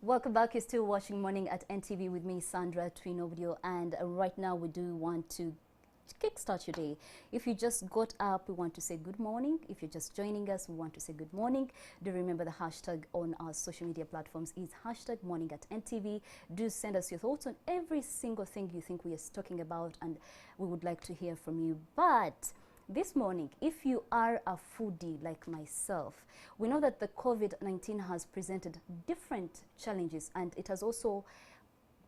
Welcome back. You're still watching Morning at NTV with me, Sandra Twinobudio, and right now we do want to kickstart your day. If you just got up, we want to say good morning. If you're just joining us, we want to say good morning. Do remember the hashtag on our social media platforms is hashtag morning at NTV. Do send us your thoughts on every single thing you think we are talking about, and we would like to hear from you. But this morning, if you are a foodie like myself, we know that the COVID-19 has presented different challenges, and it has also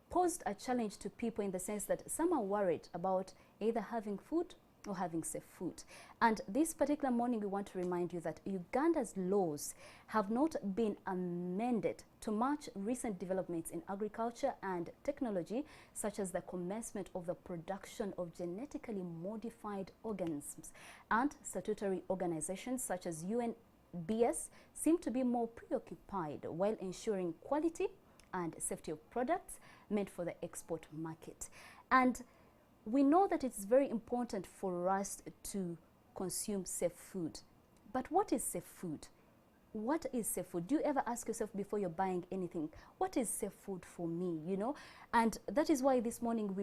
posed a challenge to people in the sense that some are worried about either having food or having safe food. And this particular morning, we want to remind you that Uganda's laws have not been amended to match recent developments in agriculture and technology, such as the commencement of the production of genetically modified organisms. And statutory organizations such as UNBS seem to be more preoccupied while ensuring quality and safety of products meant for the export market. And we know that it's very important for us to consume safe food. But what is safe food? What is safe food? Do you ever ask yourself before you're buying anything, what is safe food for me, you know? And that is why this morning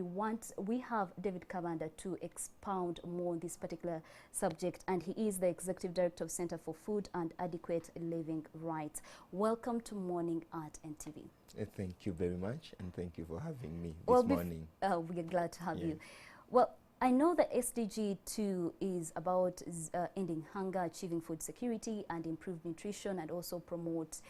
we have David Kabanda to expound more on this particular subject, and he is the Executive Director of Center for Food and Adequate Living Rights. Welcome to Morning at NTV. Thank you very much, and thank you for having me this morning. We're glad to have you. Well, I know the SDG 2 is about ending hunger, achieving food security, and improved nutrition, and also promote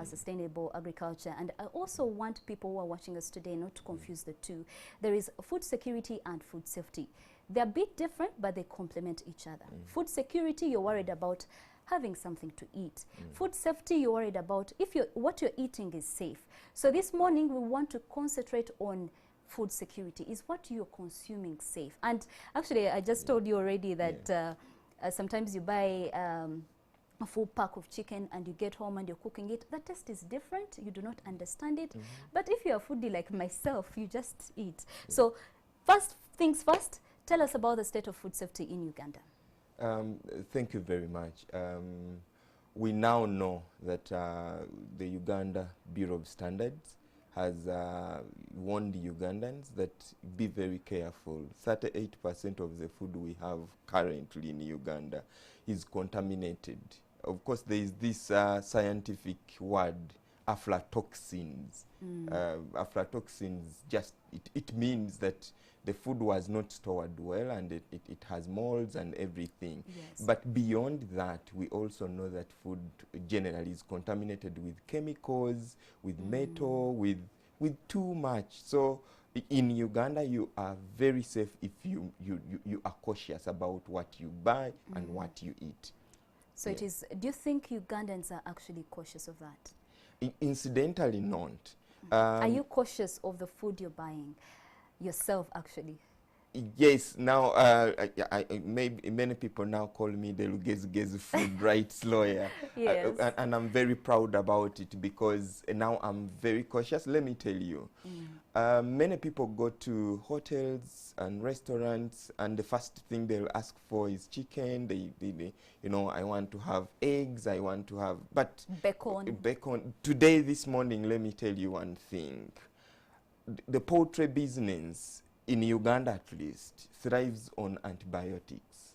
sustainable agriculture. And I also want people who are watching us today not to confuse the two. There is food security and food safety. They're a bit different, but they complement each other. Food security, you're worried about having something to eat. Food safety, you're worried about if what you're eating is safe. So this morning, we want to concentrate on food security. Is what you're consuming safe? And actually, I just told you already that sometimes you buy a full pack of chicken and you get home and you're cooking it. The taste is different. You do not understand it. But if you're a foodie like myself, you just eat. So first things first, tell us about the state of food safety in Uganda. Thank you very much. We now know that the Uganda Bureau of Standards has warned Ugandans that be very careful. 38% of the food we have currently in Uganda is contaminated. Of course, there is this scientific word, aflatoxins. Aflatoxins, it means that the food was not stored well, and it has molds and everything. Yes. But beyond that, we also know that food generally is contaminated with chemicals, with metal, with too much. So in Uganda, you are very safe if you are cautious about what you buy and what you eat. So it is. Do you think Ugandans are actually cautious of that? Incidentally, not. Are you cautious of the food you're buying yourself, actually? Yes. Now, maybe many people now call me the Lugezi food rights lawyer. Yes. And I'm very proud about it because now I'm very cautious. Let me tell you, many people go to hotels and restaurants, and the first thing they'll ask for is chicken. They you know, I want to have eggs. I want to have, but bacon. Today, this morning, let me tell you one thing. The poultry business in Uganda, at least, thrives on antibiotics.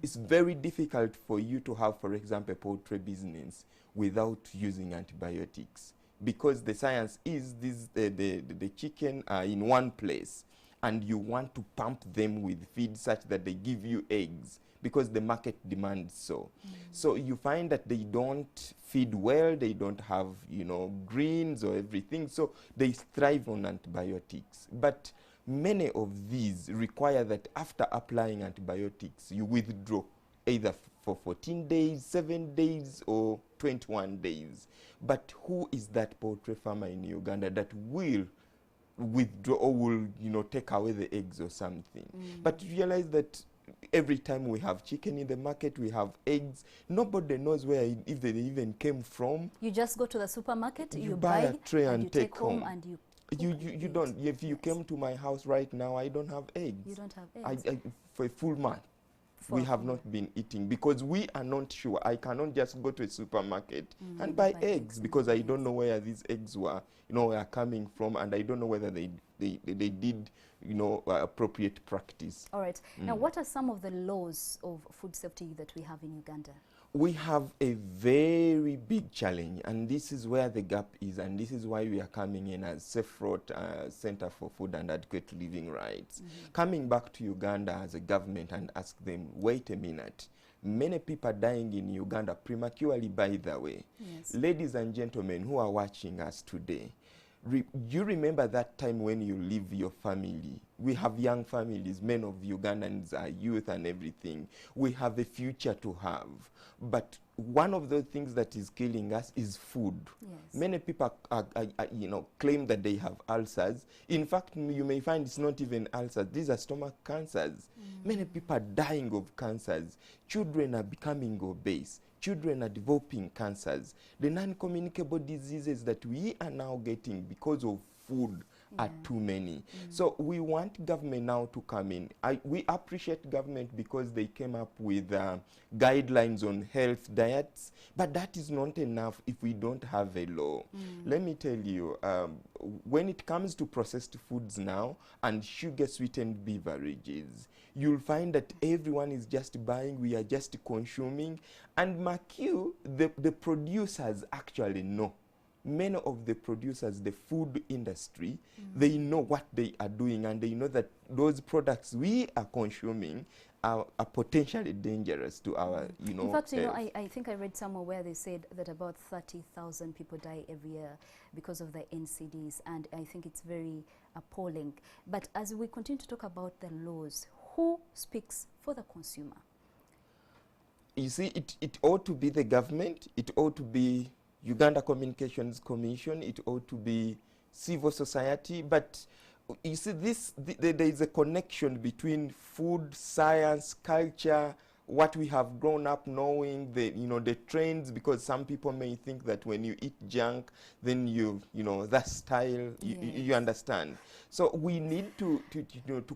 It's very difficult for you to have, for example, a poultry business without using antibiotics, because the science is the chicken are in one place, and you want to pump them with feed such that they give you eggs, because the market demands so. So you find that they don't feed well, they don't have, you know, greens or everything, so they thrive on antibiotics. But many of these require that after applying antibiotics, you withdraw either for 14 days, 7 days, or 21 days. But who is that poultry farmer in Uganda that will withdraw or will, you know, take away the eggs or something? But realize that every time we have chicken in the market, we have eggs. Nobody knows where, if they even came from. You just go to the supermarket, you buy a tray and you take home, and you don't. If you came to my house right now, I don't have eggs. You don't have eggs. For a full month. We have not been eating because we are not sure. I cannot just go to a supermarket and buy eggs because I don't know where these eggs were, are coming from, and I don't know whether they did, appropriate practice. All right. Now, what are some of the laws of food safety that we have in Uganda? We have a very big challenge, and this is where the gap is, and this is why we are coming in as Safe-Route Center for Food and Adequate Living Rights. Coming back to Uganda as a government and ask them, wait a minute, many people are dying in Uganda prematurely, by the way. Yes. Ladies and gentlemen who are watching us today, you remember that time when you leave your family? We have young families. Many of Ugandans are youth and everything. We have a future to have. But one of the things that is killing us is food. Yes. Many people claim that they have ulcers. In fact, you may find it's not even ulcers. These are stomach cancers. Many people are dying of cancers. Children are becoming obese. Children are developing cancers. The non-communicable diseases that we are now getting because of food are too many. So we want government now to come in. We appreciate government because they came up with guidelines on health diets, but that is not enough if we don't have a law. Let me tell you, when it comes to processed foods now and sugar-sweetened beverages, you'll find that everyone is just buying, we are just consuming, and mark you, the producers actually know. Many of the producers, the food industry, they know what they are doing, and they know that those products we are consuming are potentially dangerous to our, In fact, I think I read somewhere where they said that about 30,000 people die every year because of the NCDs, and I think it's very appalling. But as we continue to talk about the laws, who speaks for the consumer? You see, it ought to be the government, it ought to be Uganda Communications Commission, it ought to be civil society, but you see, there is a connection between food, science, culture, what we have grown up knowing, the trends, because some people may think that when you eat junk, then that style, you understand. So we need to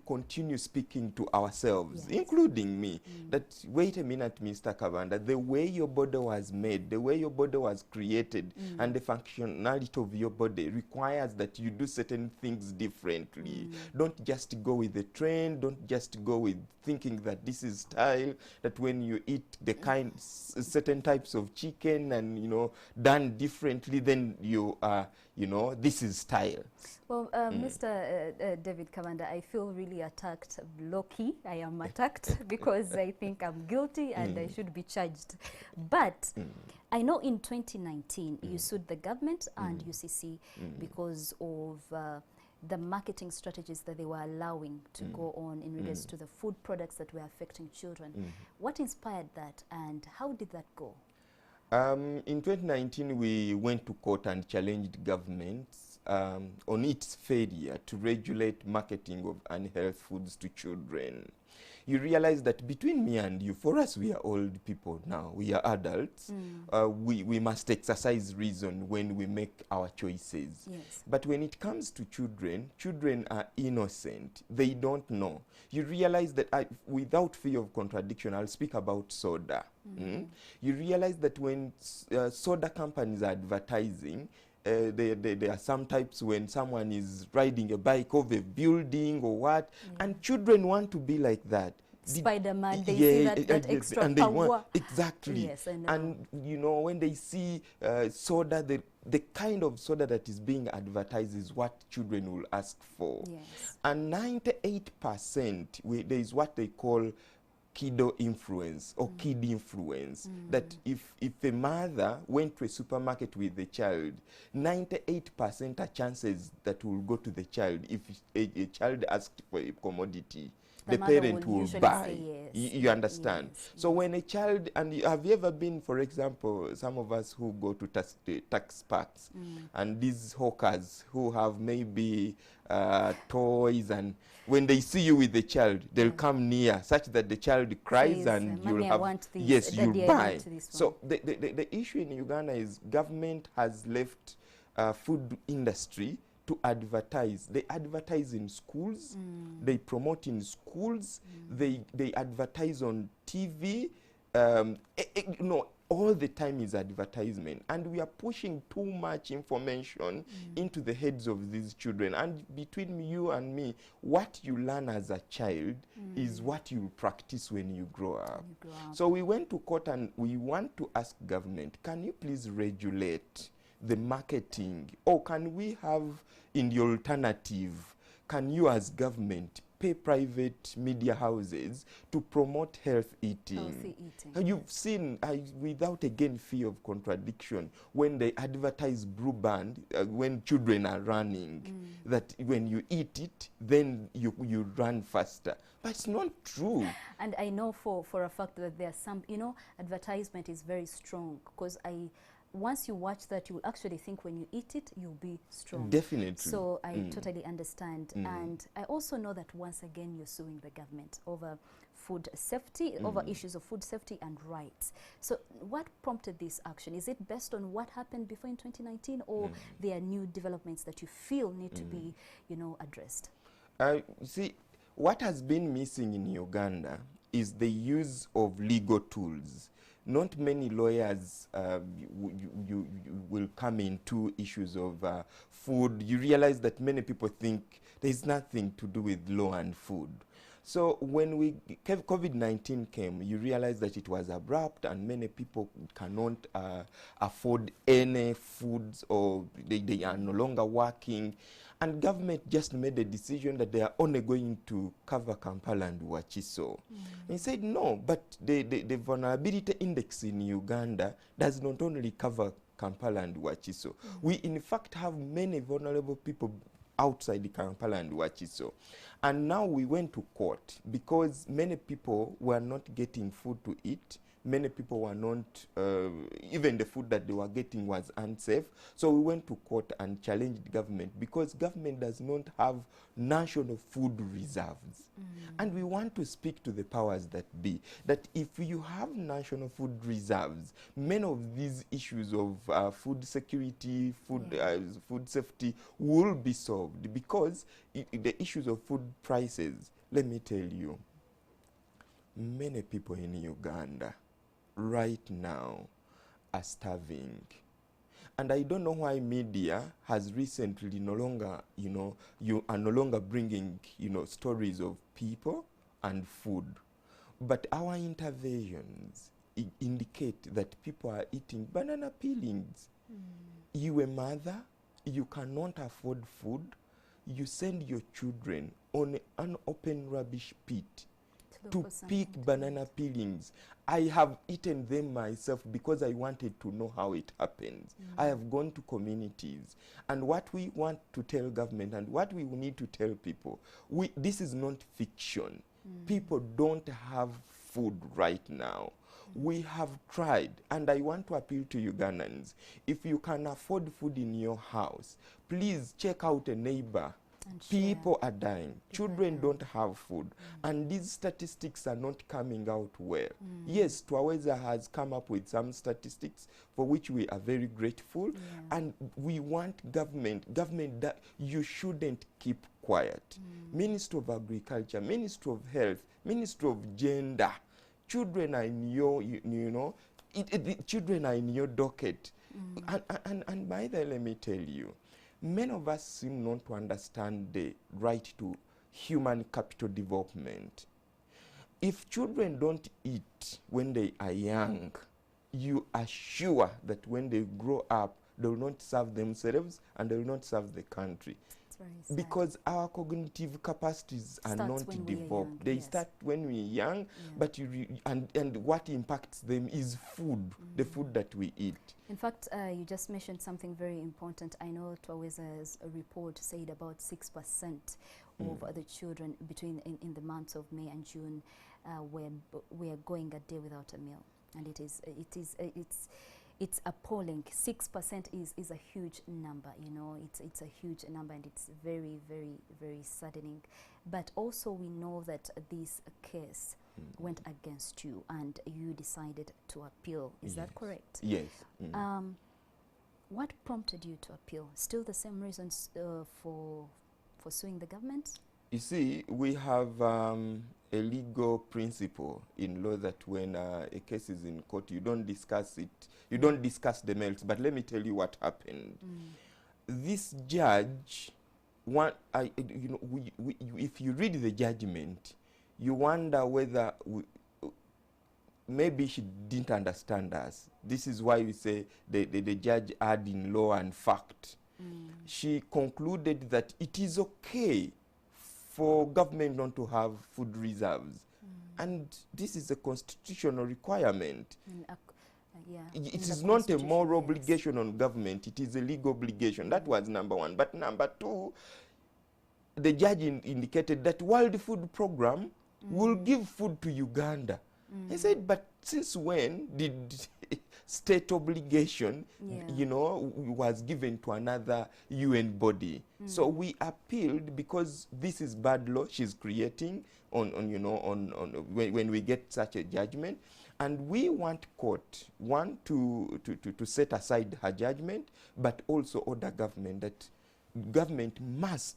continue speaking to ourselves, including me, that wait a minute, Mr. Kabanda, the way your body was made, the way your body was created, and the functionality of your body requires that you do certain things differently. Don't just go with the trend, don't just go with thinking that this is style, that when you eat the certain types of chicken and, done differently, then you are, this is style. Well, Mr. David Kabanda, I feel really attacked, low-key. I am attacked because I think I'm guilty and I should be charged. But I know in 2019 you sued the government and UCC because of the marketing strategies that they were allowing to go on in regards to the food products that were affecting children. What inspired that and how did that go? In 2019, we went to court and challenged governments on its failure to regulate marketing of unhealthy foods to children. You realize that between me and you, for us, we are old people now, we are adults, we must exercise reason when we make our choices. Yes. But when it comes to children, children are innocent, they don't know. You realize that without fear of contradiction, I'll speak about soda. You realize that when soda companies are advertising, there are some types when someone is riding a bike over a building or what, and children want to be like that. Spider-Man, they see that extra and power. They want, exactly. Yes, I know. And when they see soda, the kind of soda that is being advertised is what children will ask for. Yes. And 98%, there is what they call kiddo influence or kid influence, that if a mother went to a supermarket with a child, 98% are chances that will go to the child if a child asked for a commodity. The parent will buy. Yes. You understand? Yes. So when a child, and have you ever been, for example, some of us who go to tax parks, and these hawkers who have maybe toys, and when they see you with the child, they'll come near such that the child cries, and you'll have, yes, you'll buy. So the issue in Uganda is government has left food industry to advertise. They advertise in schools, they promote in schools, they advertise on TV. No, all the time is advertisement, and we are pushing too much information into the heads of these children. And between you and me, what you learn as a child is what you practice when you grow up. So we went to court and we want to ask government, can you please regulate the marketing, or can we have in the alternative, can you as government pay private media houses to promote healthy eating? You've seen, without again fear of contradiction, when they advertise Blue Band, when children are running, that when you eat it, then you run faster. But it's not true. And I know for a fact that there are some, advertisement is very strong, because once you watch that, you will actually think when you eat it, you'll be strong. Definitely. So I totally understand. And I also know that once again, you're suing the government over food safety, over issues of food safety and rights. So what prompted this action? Is it based on what happened before in 2019, or there are new developments that you feel need to be, addressed? See, what has been missing in Uganda is the use of legal tools. Not many lawyers you will come into issues of food. You realize that many people think there's nothing to do with law and food. So when COVID-19 came, you realize that it was abrupt and many people cannot afford any foods, or they are no longer working. And government just made a decision that they are only going to cover Kampala and Wachiso. They said no, but the vulnerability index in Uganda does not only cover Kampala and Wachiso. We in fact have many vulnerable people outside the Kampala and Wachiso. And now we went to court because many people were not getting food to eat. Many people were not, even the food that they were getting was unsafe. So we went to court and challenged government, because government does not have national food reserves. And we want to speak to the powers that be, that if you have national food reserves, many of these issues of food security, food safety will be solved, because the issues of food prices, let me tell you, many people in Uganda right now are starving. And I don't know why media has recently no longer, you are no longer bringing, stories of people and food. But our interventions indicate that people are eating banana peelings. You a mother, you cannot afford food, you send your children on an open rubbish pit to pick banana peelings. I have eaten them myself because I wanted to know how it happens. I have gone to communities. And what we want to tell government and what we need to tell people, this is not fiction. People don't have food right now. We have tried, and I want to appeal to Ugandans. If you can afford food in your house, please check out a neighbor. People are dying. Children don't have food. And these statistics are not coming out well. Yes, Twaweza has come up with some statistics for which we are very grateful. And we want government that you shouldn't keep quiet. Ministry of Agriculture, Ministry of Health, Ministry of Gender. Children are in your, children are in your docket. And by the way, let me tell you, many of us seem not to understand the right to human capital development. If children don't eat when they are young, you are sure that when they grow up, they will not serve themselves and they will not serve the country. Because our cognitive capacities are not developed. They start when we're young, but and what impacts them is food, the food that we eat. In fact, you just mentioned something very important. I know Twaweza's report said about 6% of the children in the months of May and June we are going a day without a meal, and it's appalling. 6% is a huge number, it's a huge number, and it's very, very, very saddening. But also we know that this case went against you and you decided to appeal. Is that correct? Yes. What prompted you to appeal? Still the same reasons for suing the government? You see, we have a legal principle in law that when a case is in court, you don't discuss it. You don't discuss the merits. But let me tell you what happened. This judge, if you read the judgment, you wonder whether maybe she didn't understand us. This is why we say the judge add in law and fact. She concluded that it is okay for government not to have food reserves. And this is a constitutional requirement. It is not a moral obligation on government, it is a legal obligation. That was number one. But number two, the judge indicated that World Food Program will give food to Uganda. I said, but since when did state obligation, was given to another UN body? So we appealed because this is bad law she's creating when we get such a judgment, and we want court to set aside her judgment, but also order government that government must,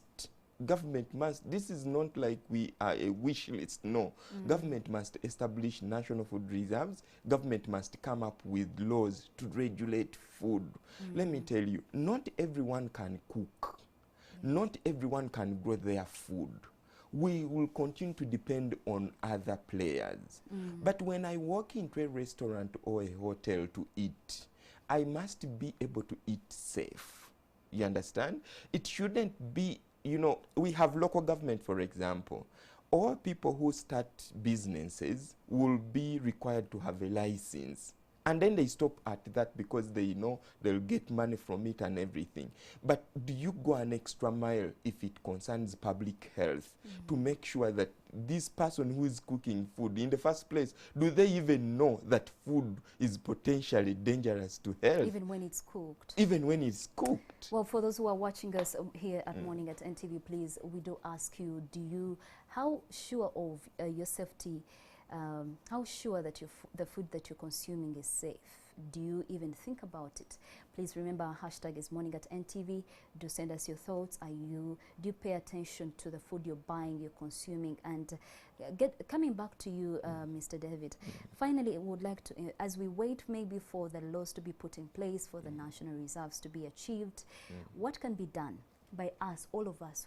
this is not like we are a wish list, no. Government must establish national food reserves. Government must come up with laws to regulate food. Let me tell you, not everyone can cook. Not everyone can grow their food. We will continue to depend on other players. But when I walk into a restaurant or a hotel to eat, I must be able to eat safe. You understand? It shouldn't be, we have local government, for example. All people who start businesses will be required to have a license. And then they stop at that because they know they'll get money from it and everything. But do you go an extra mile if it concerns public health to make sure that this person who is cooking food, in the first place, do they even know that food is potentially dangerous to health? Even when it's cooked. Even when it's cooked. Well, for those who are watching us here at Morning at NTV, please, we do ask you, how sure of your safety, how sure that the food that you're consuming is safe? Do you even think about it? Please remember our hashtag is Morning at NTV. Do send us your thoughts. Do you pay attention to the food you're buying, you're consuming? And coming back to you, Mr. David, finally, I would like to, as we wait maybe for the laws to be put in place, for the national reserves to be achieved, what can be done by us, all of us,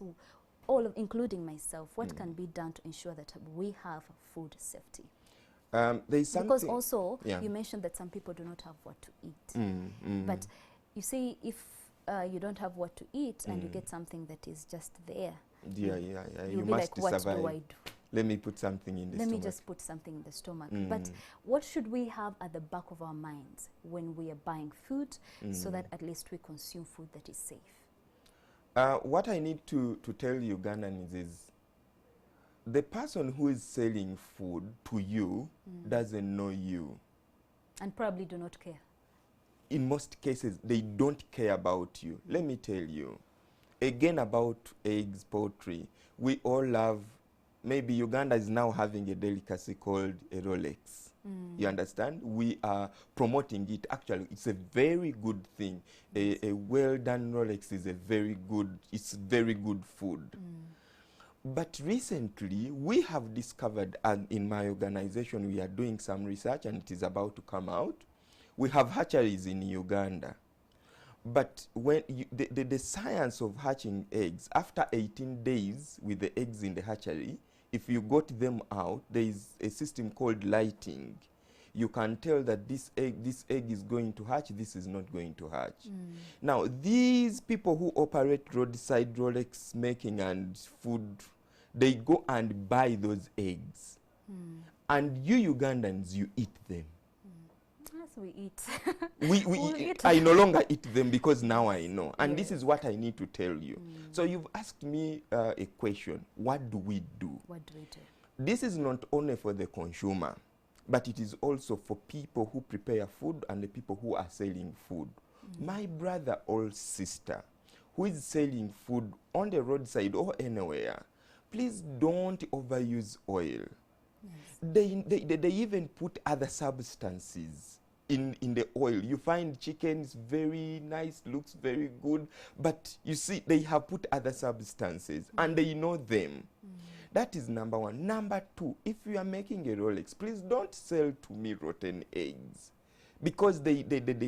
including myself, what can be done to ensure that we have food safety? Because also, you mentioned that some people do not have what to eat. But you see, if you don't have what to eat and you get something that is just there, you be must like, what survive. do I do? Let me put something in the stomach. Let me just put something in the stomach. But what should we have at the back of our minds when we are buying food so that at least we consume food that is safe? What I need to tell Ugandans is the person who is selling food to you doesn't know you. And probably do not care. In most cases, they don't care about you. Let me tell you. Again, about eggs, poultry. We all love, maybe Uganda is now having a delicacy called a Rolex. You understand? We are promoting it. Actually, it's a very good thing. A well-done Rolex is very good food. But recently, we have discovered, and in my organization, we are doing some research, and it is about to come out. We have hatcheries in Uganda. But when the science of hatching eggs, after 18 days with the eggs in the hatchery, if you got them out, there is a system called lighting. You can tell that this egg is going to hatch, this is not going to hatch. Now, these people who operate roadside Rolex making and food, they go and buy those eggs. And you Ugandans, you eat them. Yes, we eat. we I no longer eat them because now I know. And this is what I need to tell you. So you've asked me a question. What do we do? What do we do? This is not only for the consumer, but it is also for people who prepare food and the people who are selling food. My brother or sister who is selling food on the roadside or anywhere, please don't overuse oil. They even put other substances in the oil. You find chicken is very nice, looks very good, but you see they have put other substances and they know them. That is number one. Number two, if you are making a Rolex, please don't sell to me rotten eggs, because they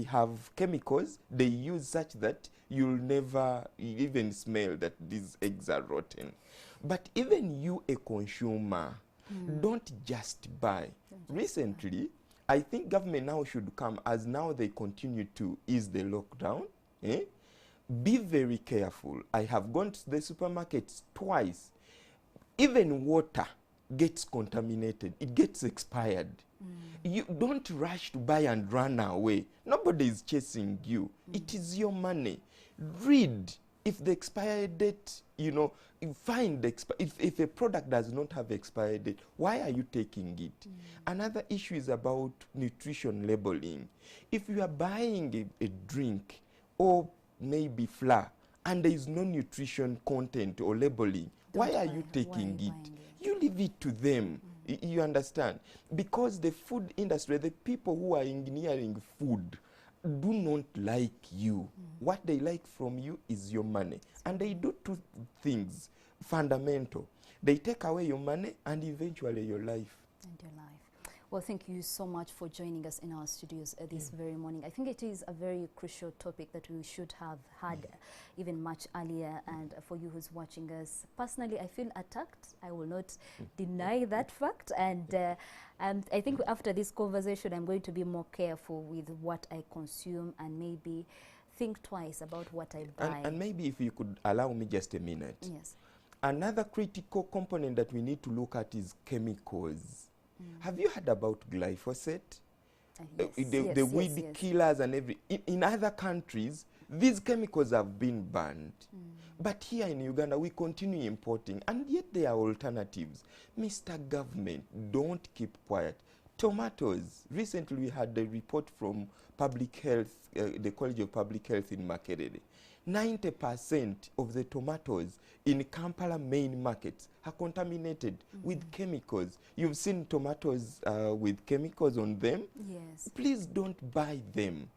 have chemicals they use such that you'll never even smell that these eggs are rotten. But even you, a consumer, don't just buy. Recently, I think government now should come, as now they continue to ease the lockdown. Be very careful. I have gone to the supermarkets twice. Even water gets contaminated. It gets expired. You don't rush to buy and run away. Nobody is chasing you. It is your money. Read. If the expiry date, you know, find the if a product does not have expiry date, why are you taking it? Another issue is about nutrition labeling. If you are buying a drink or maybe flour and there is no nutrition content or labeling, why are you taking it? You leave it to them. You understand? Because the food industry, the people who are engineering food, do not like you. What they like from you is your money. And they do two things fundamental. They take away your money and eventually your life. And your life. Well, thank you so much for joining us in our studios this very morning. I think it is a very crucial topic that we should have had even much earlier. And for you who's watching us, personally, I feel attacked. I will not deny that fact. And I think after this conversation, I'm going to be more careful with what I consume and maybe think twice about what I buy. And maybe if you could allow me just a minute. Yes. Another critical component that we need to look at is chemicals. Have you heard about glyphosate? Yes, the weed killers and every. In other countries, these chemicals have been banned. But here in Uganda, we continue importing, and yet there are alternatives. Mr. Government, don't keep quiet. Tomatoes. Recently, we had a report from Public Health, the College of Public Health in Makerere. 90% of the tomatoes in Kampala main markets are contaminated with chemicals. You've seen tomatoes with chemicals on them. Yes. Please don't buy them.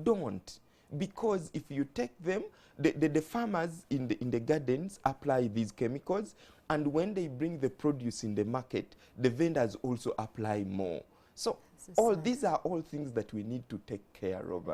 Don't. Because if you take them, the farmers in the gardens apply these chemicals, and when they bring the produce in the market, the vendors also apply more. So these are all things that we need to take care of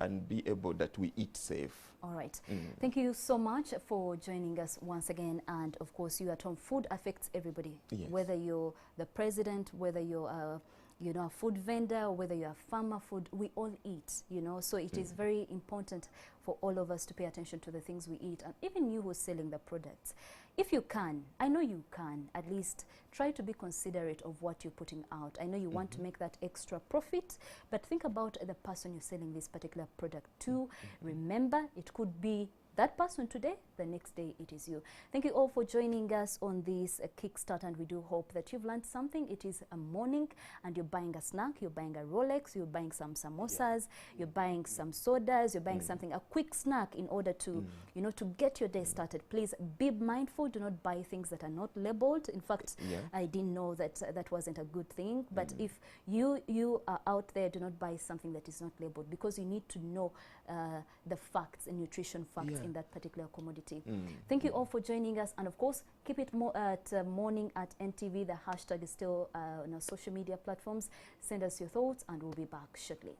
and be able that we eat safe. All right. Thank you so much for joining us once again. And of course, you at home, food affects everybody. Yes. Whether you're the president, whether you're a food vendor, or whether you're a farmer, food, we all eat, So it is very important for all of us to pay attention to the things we eat, and even you who's selling the products. If you can, I know you can, at least try to be considerate of what you're putting out. I know you want to make that extra profit, but think about the person you're selling this particular product to. Remember, it could be that person today, the next day it is you. Thank you all for joining us on this Kickstart, and we do hope that you've learned something. It is a morning and you're buying a snack, you're buying a Rolex, you're buying some samosas, you're buying some sodas, you're buying something, a quick snack in order to, to get your day started. Please be mindful, do not buy things that are not labeled. In fact, I didn't know that that wasn't a good thing, but if you are out there, do not buy something that is not labeled, because you need to know the facts and nutrition facts in that particular commodity. Thank you all for joining us, and of course keep it morning at NTV. The hashtag is still on our social media platforms. Send us your thoughts and we'll be back shortly.